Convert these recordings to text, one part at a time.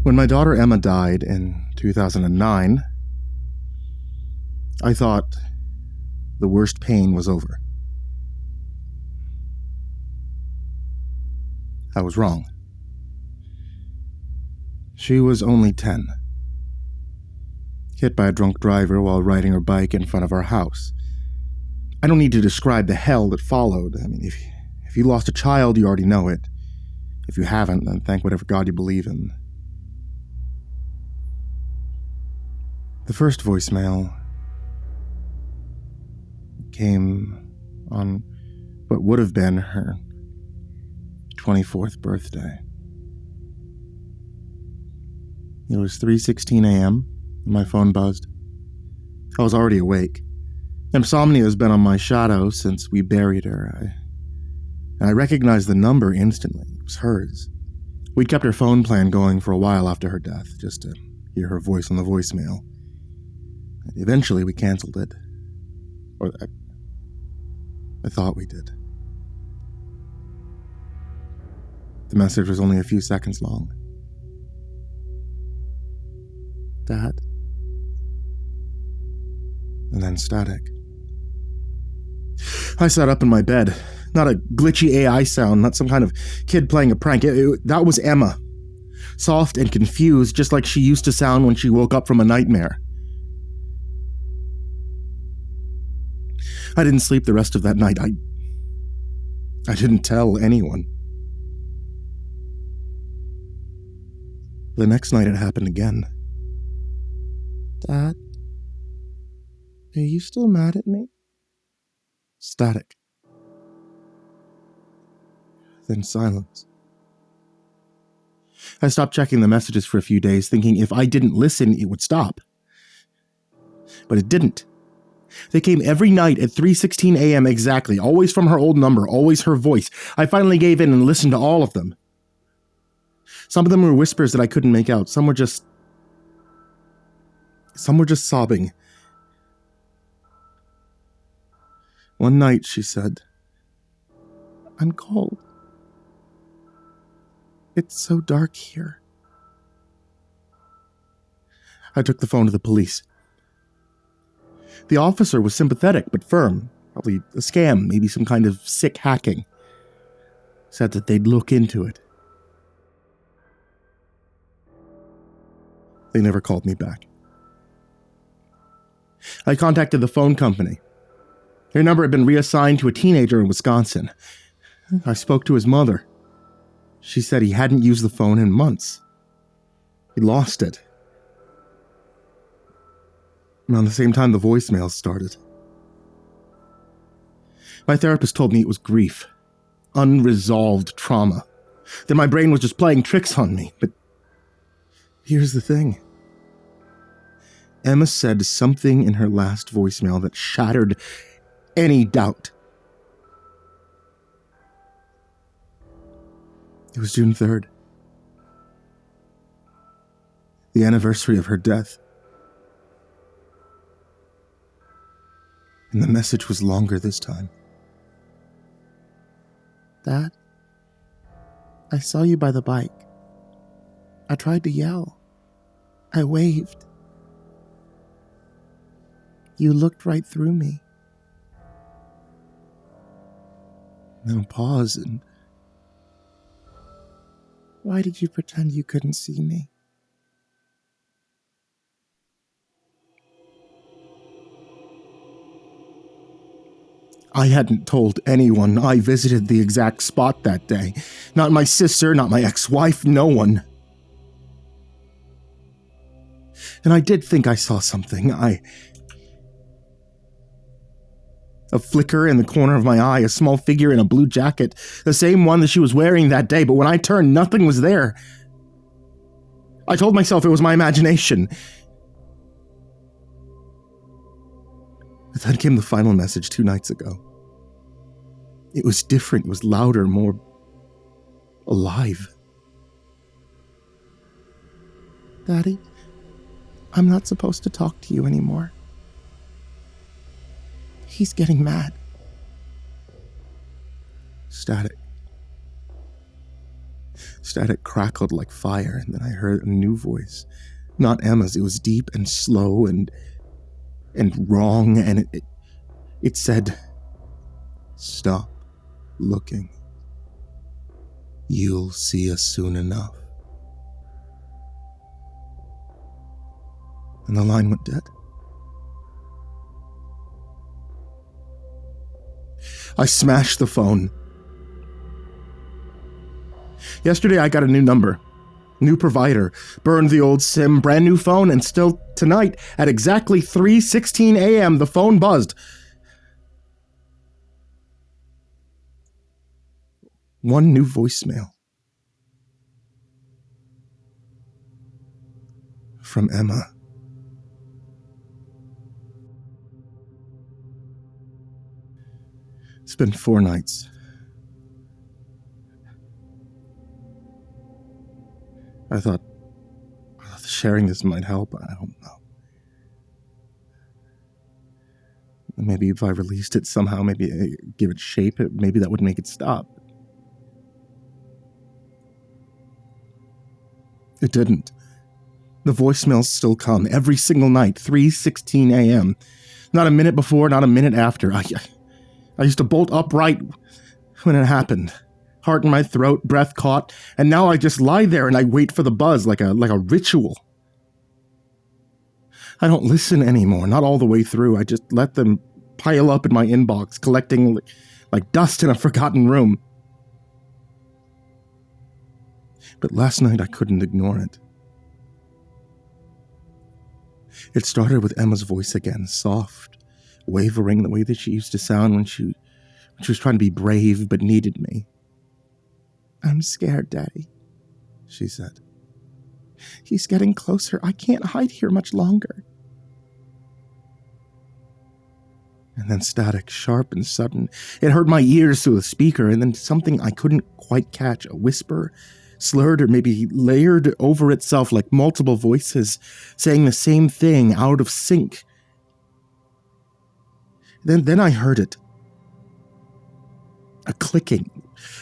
When my daughter Emma died in 2009, I thought the worst pain was over. I was wrong. She was only 10. Hit by a drunk driver while riding her bike in front of our house. I don't need to describe the hell that followed. I mean, if you lost a child, you already know it. If you haven't, then thank whatever God you believe in. The first voicemail came on what would have been her 24th birthday. It was 3:16 a.m. and my phone buzzed. I was already awake. Insomnia has been on my shadow since we buried her. I recognized the number instantly. It was hers. We'd kept her phone plan going for a while after her death, just to hear her voice on the voicemail. And eventually we canceled it. Or I thought we did. The message was only a few seconds long. Dad. And then static. I sat up in my bed. Not a glitchy AI sound, not some kind of kid playing a prank. That was Emma. Soft and confused, just like she used to sound when she woke up from a nightmare. I didn't sleep the rest of that night. I didn't tell anyone. The next night it happened again. Dad, are you still mad at me? Static. Then silence. I stopped checking the messages for a few days, thinking if I didn't listen, it would stop. But it didn't. They came every night at 3:16 a.m. exactly, always from her old number, always her voice. I finally gave in and listened to all of them. Some of them were whispers that I couldn't make out. Some were just sobbing. One night, she said, "I'm cold. It's so dark here." I took the phone to the police. The officer was sympathetic but firm. Probably a scam, maybe some kind of sick hacking. Said that they'd look into it. They never called me back. I contacted the phone company. Their number had been reassigned to a teenager in Wisconsin. I spoke to his mother. She said he hadn't used the phone in months. He lost it. Around the same time the voicemails started. My therapist told me it was grief. Unresolved trauma. That my brain was just playing tricks on me. But here's the thing. Emma said something in her last voicemail that shattered any doubt. It was June 3rd. The anniversary of her death. And the message was longer this time. Dad, I saw you by the bike. I tried to yell. I waved. You looked right through me. Then pause and... Why did you pretend you couldn't see me? I hadn't told anyone I visited the exact spot that day. Not my sister, not my ex-wife, no one. And I did think I saw something. A flicker in the corner of my eye, a small figure in a blue jacket, the same one that she was wearing that day, but when I turned, nothing was there. I told myself it was my imagination. But then came the final message 2 nights ago. It was different, it was louder, more alive. Daddy, I'm not supposed to talk to you anymore. He's getting mad. Static. Static crackled like fire, and then I heard a new voice. Not Emma's. It was deep and slow and wrong, and it said, "Stop looking. You'll see us soon enough." And the line went dead. I smashed the phone. Yesterday I got a new number, new provider, burned the old SIM, brand new phone, and still tonight at exactly 3:16 a.m. the phone buzzed. One new voicemail. From Emma. It's been 4 nights. I thought sharing this might help. I don't know. Maybe if I released it somehow, maybe give it shape, maybe that would make it stop. It didn't. The voicemails still come every single night, 3:16 a.m. Not a minute before, not a minute after. I used to bolt upright when it happened. Heart in my throat, breath caught, and now I just lie there and I wait for the buzz like a ritual. I don't listen anymore, not all the way through. I just let them pile up in my inbox, collecting like dust in a forgotten room. But last night I couldn't ignore it. It started with Emma's voice again, soft, wavering the way that she used to sound when she was trying to be brave but needed me. "I'm scared, Daddy," she said. "He's getting closer. I can't hide here much longer." And then static, sharp and sudden. It hurt my ears through the speaker, and then something I couldn't quite catch, a whisper, slurred or maybe layered over itself like multiple voices, saying the same thing, out of sync. Then I heard it. A clicking,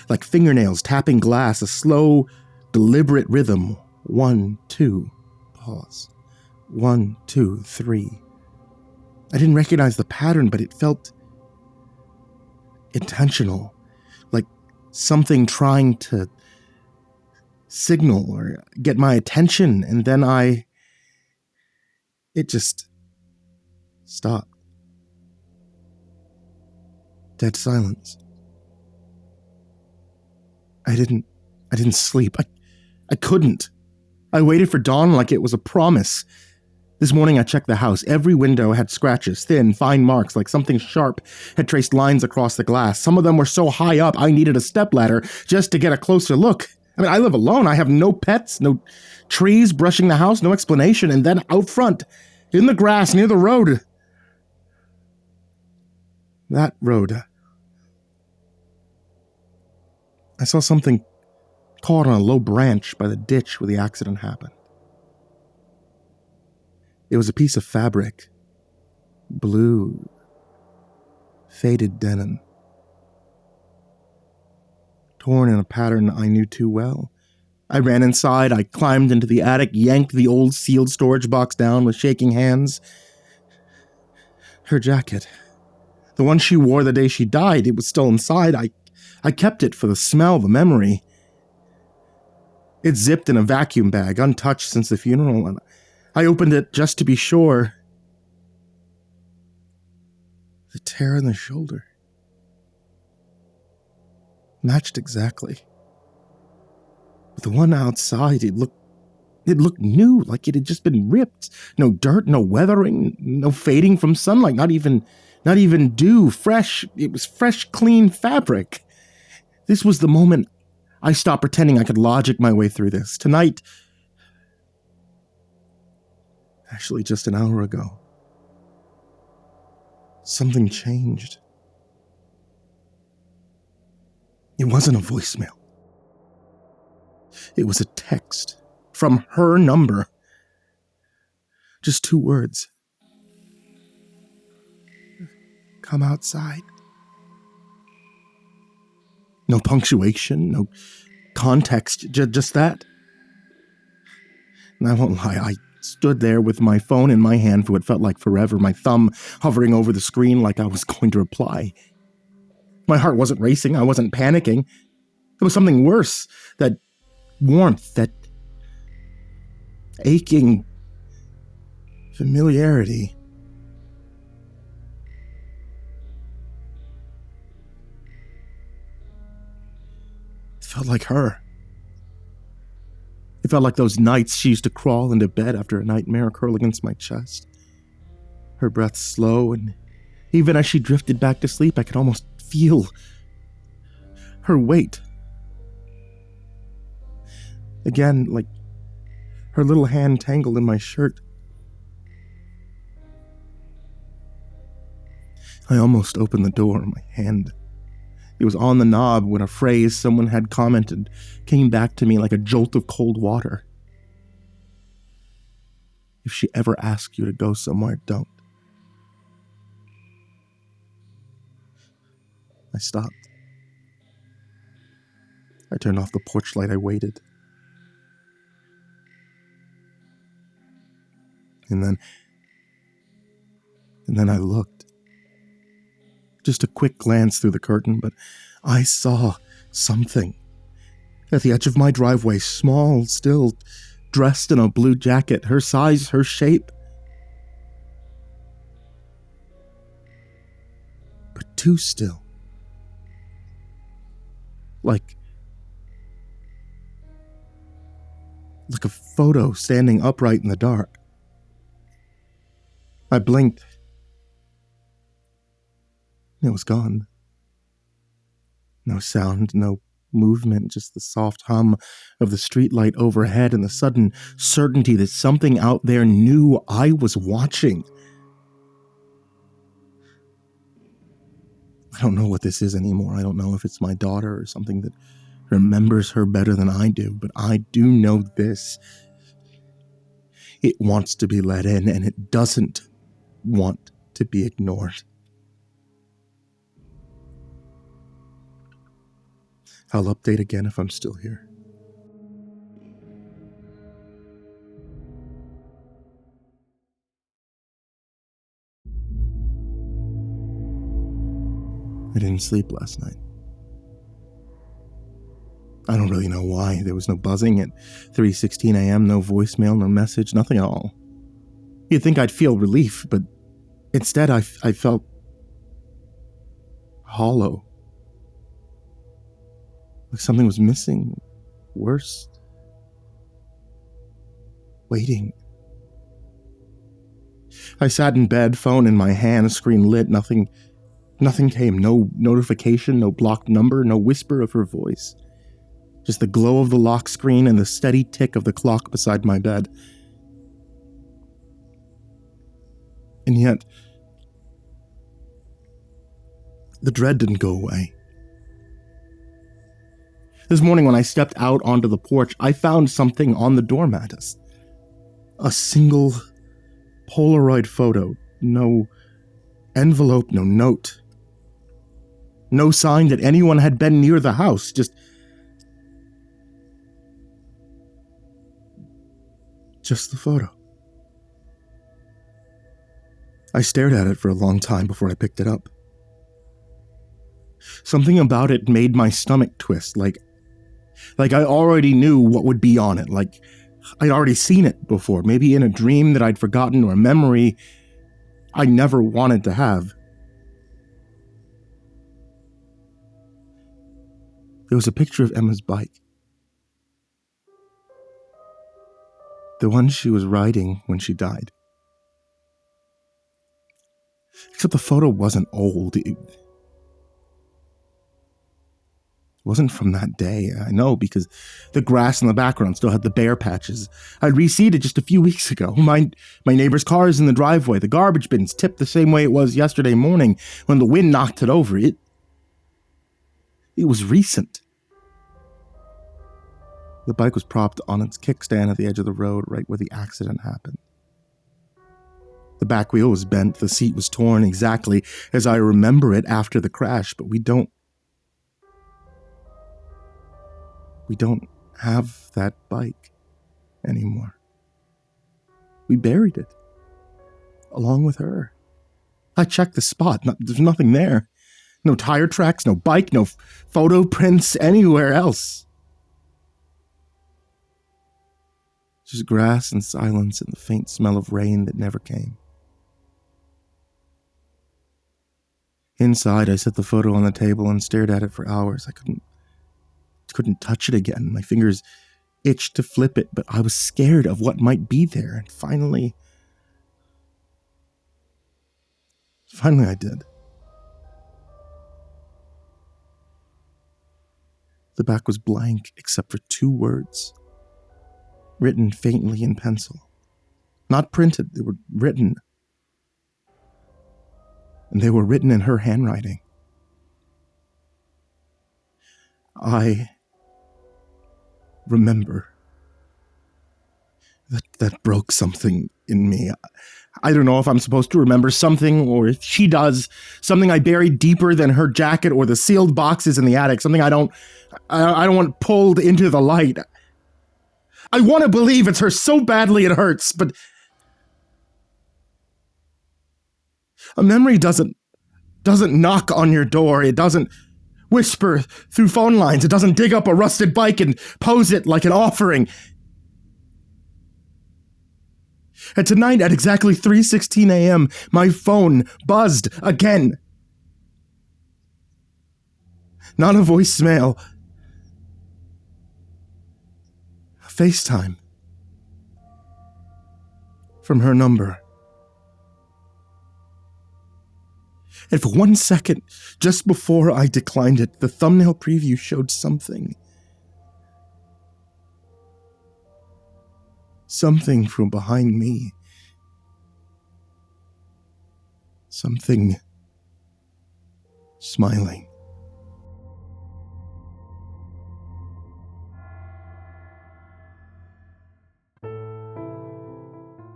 like fingernails tapping glass, a slow, deliberate rhythm. 1, 2, pause. 1, 2, 3. I didn't recognize the pattern, but it felt intentional, like something trying to signal or get my attention, and then it just stopped. Dead silence. I didn't sleep. I couldn't. I waited for dawn like it was a promise. This morning I checked the house. Every window had scratches, thin, fine marks, like something sharp had traced lines across the glass. Some of them were so high up I needed a stepladder just to get a closer look. I mean, I live alone. I have no pets, no trees brushing the house, no explanation. And then out front, in the grass near the road. That road. I saw something caught on a low branch by the ditch where the accident happened. It was a piece of fabric. Blue. Faded denim. Torn in a pattern I knew too well. I ran inside, I climbed into the attic, yanked the old sealed storage box down with shaking hands. Her jacket. The one she wore the day she died, it was still inside. I kept it for the smell, the memory. It zipped in a vacuum bag, untouched since the funeral, and I opened it just to be sure. The tear in the shoulder. Matched exactly. But the one outside, it looked new, like it had just been ripped. No dirt, no weathering, no fading from sunlight, not even dew, fresh. It was fresh, clean fabric. This was the moment I stopped pretending I could logic my way through this. Tonight, actually just an hour ago, something changed. It wasn't a voicemail. It was a text from her number. Just 2 words. Come outside. No punctuation, context, just that. And I won't lie, I stood there with my phone in my hand for what felt like forever, my thumb hovering over the screen like I was going to reply. My heart wasn't racing, I wasn't panicking. It was something worse, that warmth, that aching familiarity. It felt like her. It felt like those nights she used to crawl into bed after a nightmare, curl against my chest. Her breath slow, and even as she drifted back to sleep, I could almost feel her weight. Again, like her little hand tangled in my shirt. I almost opened the door, my hand. It was on the knob when a phrase someone had commented came back to me like a jolt of cold water. If she ever asks you to go somewhere, don't. I stopped. I turned off the porch light. I waited. And then I looked. Just a quick glance through the curtain, but I saw something. At the edge of my driveway, small, still, dressed in a blue jacket, her size, her shape. But too still. Like a photo standing upright in the dark. I blinked. It was gone. No sound, no movement, just the soft hum of the streetlight overhead and the sudden certainty that something out there knew I was watching. I don't know what this is anymore. I don't know if it's my daughter or something that remembers her better than I do, but I do know this. It wants to be let in, and it doesn't want to be ignored. I'll update again if I'm still here. I didn't sleep last night. I don't really know why. There was no buzzing at 3:16 a.m., no voicemail, no message, nothing at all. You'd think I'd feel relief, but instead I felt hollow. Like something was missing. Worse. Waiting. I sat in bed, phone in my hand, screen lit. Nothing came. No notification, no blocked number, no whisper of her voice. Just the glow of the lock screen and the steady tick of the clock beside my bed. And yet, the dread didn't go away. This morning when I stepped out onto the porch, I found something on the doormat. A single Polaroid photo. No envelope, no note. No sign that anyone had been near the house. Just the photo. I stared at it for a long time before I picked it up. Something about it made my stomach twist, like I already knew what would be on it, like I'd already seen it before, maybe in a dream that I'd forgotten or a memory I never wanted to have. There was a picture of Emma's bike. The one she was riding when she died. Except the photo wasn't old. It wasn't from that day, I know, because the grass in the background still had the bare patches. I'd reseeded just a few weeks ago. My neighbor's car is in the driveway. The garbage bin's tipped the same way it was yesterday morning when the wind knocked it over. It was recent. The bike was propped on its kickstand at the edge of the road, right where the accident happened. The back wheel was bent, the seat was torn exactly as I remember it after the crash, but we don't We don't have that bike anymore. We buried it, along with her. I checked the spot. There's nothing there. No tire tracks, no bike, no photo prints anywhere else. Just grass and silence and the faint smell of rain that never came. Inside, I set the photo on the table and stared at it for hours. I couldn't touch it again. My fingers itched to flip it, but I was scared of what might be there. And finally I did. The back was blank except for 2 words, written faintly in pencil. Not printed, they were written. And they were written in her handwriting. I remember. That broke something in me. I don't know if I'm supposed to remember something, or if she does, something I buried deeper than her jacket or the sealed boxes in the attic, something I don't want pulled into the light. I want to believe it's her so badly it hurts, but a memory doesn't knock on your door. It doesn't whisper through phone lines. It doesn't dig up a rusted bike and pose it like an offering. And tonight at exactly 3:16 a.m., my phone buzzed again. Not a voicemail. A FaceTime. From her number. And for 1 second, just before I declined it, the thumbnail preview showed something. Something from behind me. Something smiling.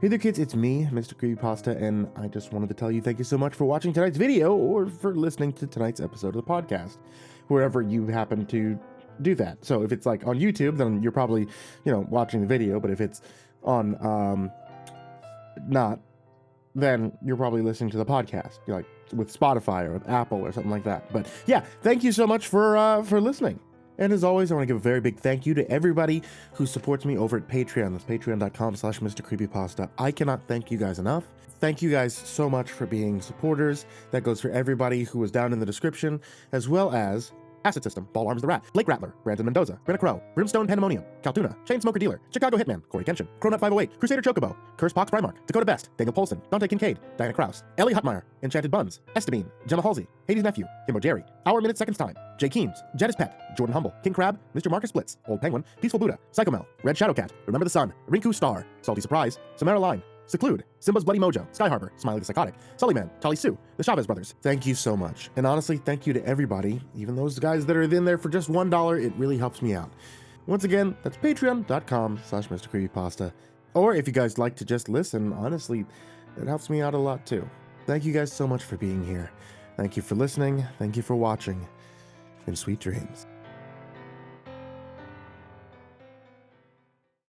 Hey there kids, it's me, MrCreepyPasta, and I just wanted to tell you thank you so much for watching tonight's video or for listening to tonight's episode of the podcast, wherever you happen to do that. So if it's like on YouTube, then you're probably, watching the video, but if it's on, not, then you're probably listening to the podcast, like with Spotify or with Apple or something like that. But yeah, thank you so much for listening. And as always, I want to give a very big thank you to everybody who supports me over at Patreon. That's patreon.com/MrCreepyPasta. I cannot thank you guys enough. Thank you guys so much for being supporters. That goes for everybody who was down in the description, as well as AcidSystem, BallarmsTheRat, Blake Rattler, Mendoza, Brenna, BrimstonePandemonium, Caltuna, Chainsmoker Dealer, ChicagoHitman, CoryxKenshin, Cronut508, CrusaderChocobo, CursepoxPrimarch, Dakota Best, Poulsen, Dante Kinkade, Kraus, Ellie Hutmire, Enchanted Buns, Estebean, Gemma, Halsey, HIDive nephew, himbojerry, Hourminsec's Jay Keems, Jedis Pet, Jordan Humble, King Crab, Mr. Marcus Blitz, Old Penguin, Peaceful Buddha, Psychomel, Red Shadowcat, Remember the Sun, Rinku Star, Salty Surprise, Samara Line, Seclude, Simba's Bloody Mojo, Sky Harbor, Smiley the Psychotic, Sullyman, Tali Sue, the Chavez Brothers. Thank you so much. And honestly, thank you to everybody, even those guys that are in there for just $1. It really helps me out. Once again, that's patreon.com/MrCreepyPasta. Or if you guys like to just listen, honestly, it helps me out a lot too. Thank you guys so much for being here. Thank you for listening. Thank you for watching. And sweet dreams.